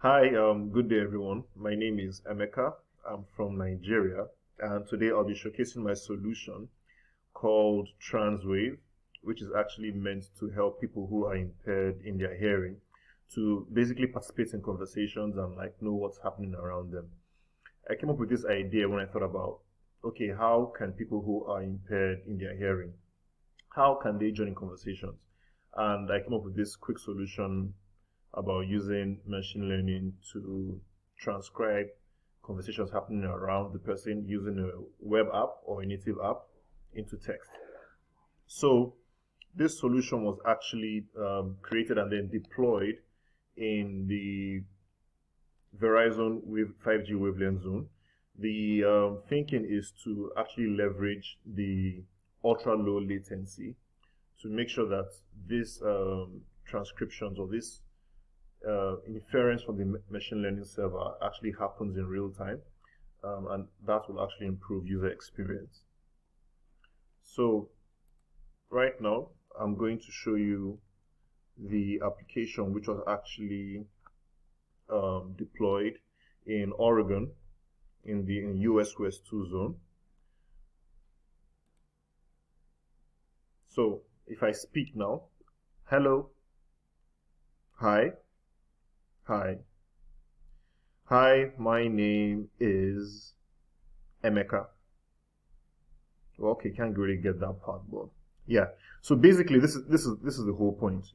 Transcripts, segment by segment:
Hi, good day everyone. My name is Emeka. I'm from Nigeria, and today I'll be showcasing my solution called Transwave, which is actually meant to help people who are impaired in their hearing to basically participate in conversations and know what's happening around them. I came up with this idea when I thought about, okay, how can people who are impaired in their hearing, how can they join in conversations? And I came up with this quick solution about using machine learning to transcribe conversations happening around the person using a web app or a native app into text. So this solution was actually created and then deployed in the Verizon 5G wavelength zone. The thinking is to actually leverage the ultra low latency to make sure that this transcriptions or this inference from the machine learning server actually happens in real time, and that will actually improve user experience. So right now I'm going to show you the application which was actually deployed in Oregon in the US West 2 zone. So if I speak now, hello, hi, hi. Hi, my name is Emeka. Well, okay, can't really get that part, but yeah. So basically, this is the whole point,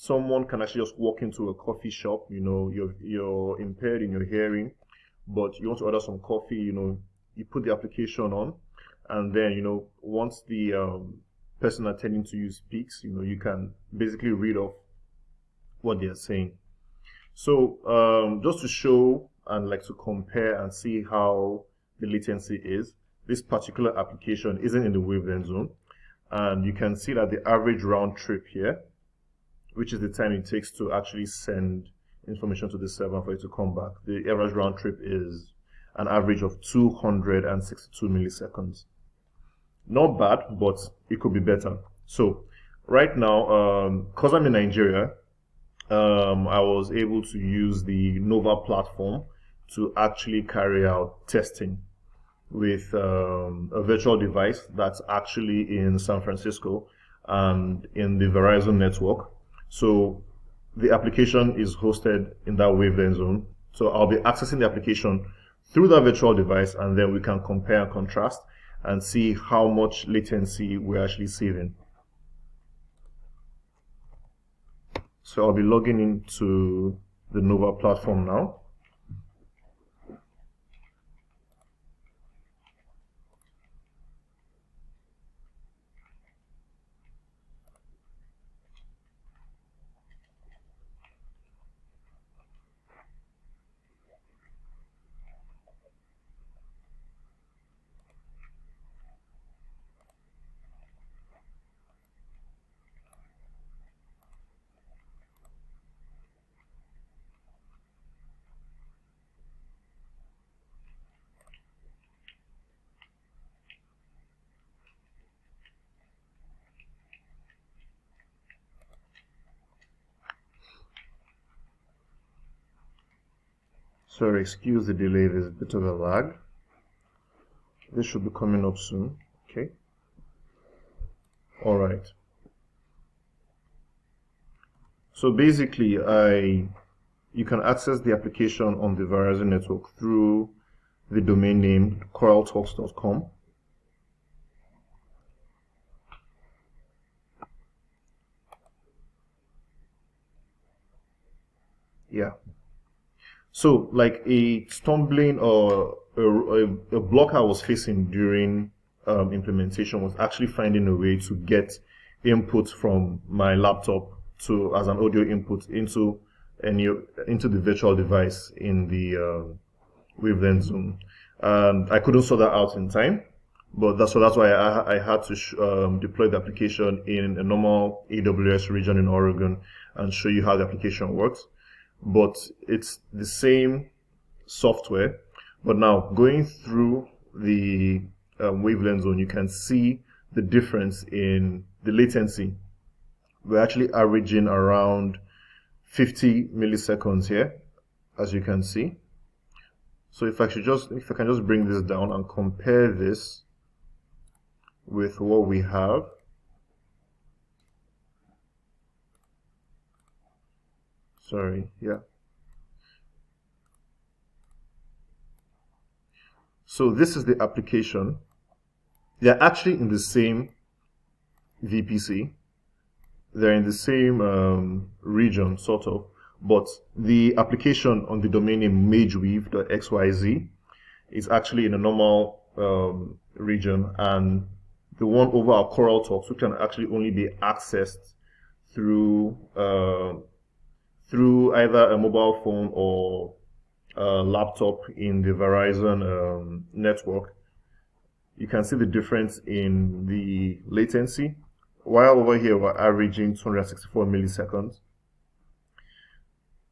Someone can actually just walk into a coffee shop, you're impaired in your hearing, but you want to order some coffee, you put the application on, and then once the person attending to you speaks, you can basically read off what they are saying. So just to show and to compare and see how the latency is, this particular application isn't in the wavelength zone, and you can see that the average round trip here, which is the time it takes to actually send information to the server for it to come back, the average round trip is an average of 262 milliseconds. Not bad, but it could be better. So right now, because I'm in Nigeria, I was able to use the Nova platform to actually carry out testing with a virtual device that's actually in San Francisco and in the Verizon network. So the application is hosted in that wavelength zone. So I'll be accessing the application through that virtual device, and then we can compare and contrast and see how much latency we're actually saving. So I'll be logging into the Nova platform now. Sorry, excuse the delay, there's a bit of a lag. This should be coming up soon. Okay. All right. So basically, you can access the application on the Verizon network through the domain name coraltalks.com. Yeah. So like a stumbling or a block I was facing during implementation was actually finding a way to get input from my laptop to as an audio input into the virtual device in the wavelength zone, and I couldn't sort that out in time. But that's why I had to deploy the application in a normal AWS region in Oregon and show you how the application works. But it's the same software. But now going through the wavelength zone, you can see the difference in the latency. We're actually averaging around 50 milliseconds here, as you can see. So if I can just bring this down and compare this with what we have. Sorry, yeah. So this is the application. They're actually in the same VPC. They're in the same region, sort of, but the application on the domain name mageweave.xyz is actually in a normal region, and the one over our Coral Talks, which can actually only be accessed through through either a mobile phone or a laptop in the Verizon network. You can see the difference in the latency. While over here we're averaging 264 milliseconds.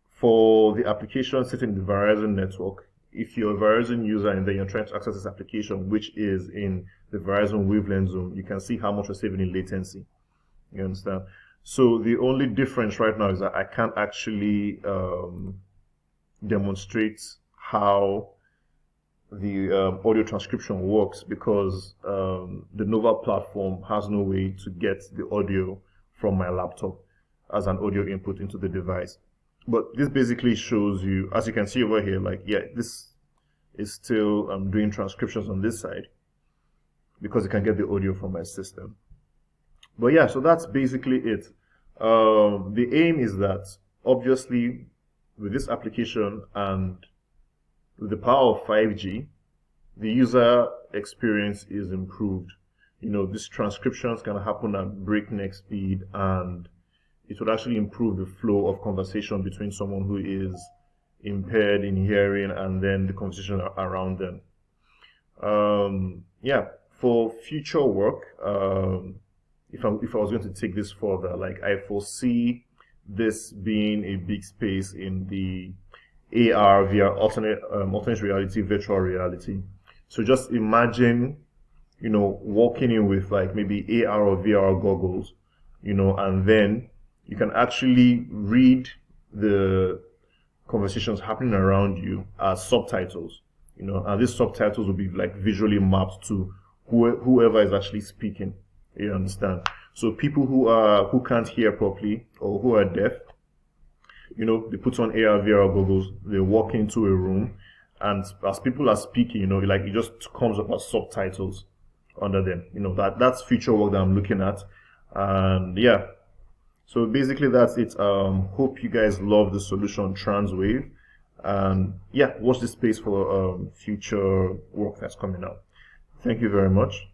For the application sitting in the Verizon network, if you're a Verizon user and then you're trying to access this application, which is in the Verizon Wavelength zone, you can see how much we're saving in latency. You understand? So the only difference right now is that I can't actually demonstrate how the audio transcription works, because the Nova platform has no way to get the audio from my laptop as an audio input into the device. But this basically shows you, as you can see over here, like, yeah, this is still doing transcriptions on this side because it can get the audio from my system. But yeah, so that's basically it. The aim is that, obviously, with this application and with the power of 5G, the user experience is improved. You know, these transcriptions can happen at breakneck speed, and it would actually improve the flow of conversation between someone who is impaired in hearing and then the conversation around them. Yeah, for future work, if I was going to take this further, like, I foresee this being a big space in the AR, VR, alternate reality, virtual reality. So just imagine, you know, walking in with like maybe AR or VR goggles, you know, and then you can actually read the conversations happening around you as subtitles, you know, and these subtitles will be like visually mapped to whoever is actually speaking. You understand? So people who can't hear properly or who are deaf, you know, they put on AR, VR goggles, they walk into a room, and as people are speaking, you know, like, it just comes up as subtitles under them. You know, that's future work that I'm looking at. And yeah, so basically that's it. Hope you guys love the solution Transwave, and yeah, watch this space for future work that's coming out. Thank you very much.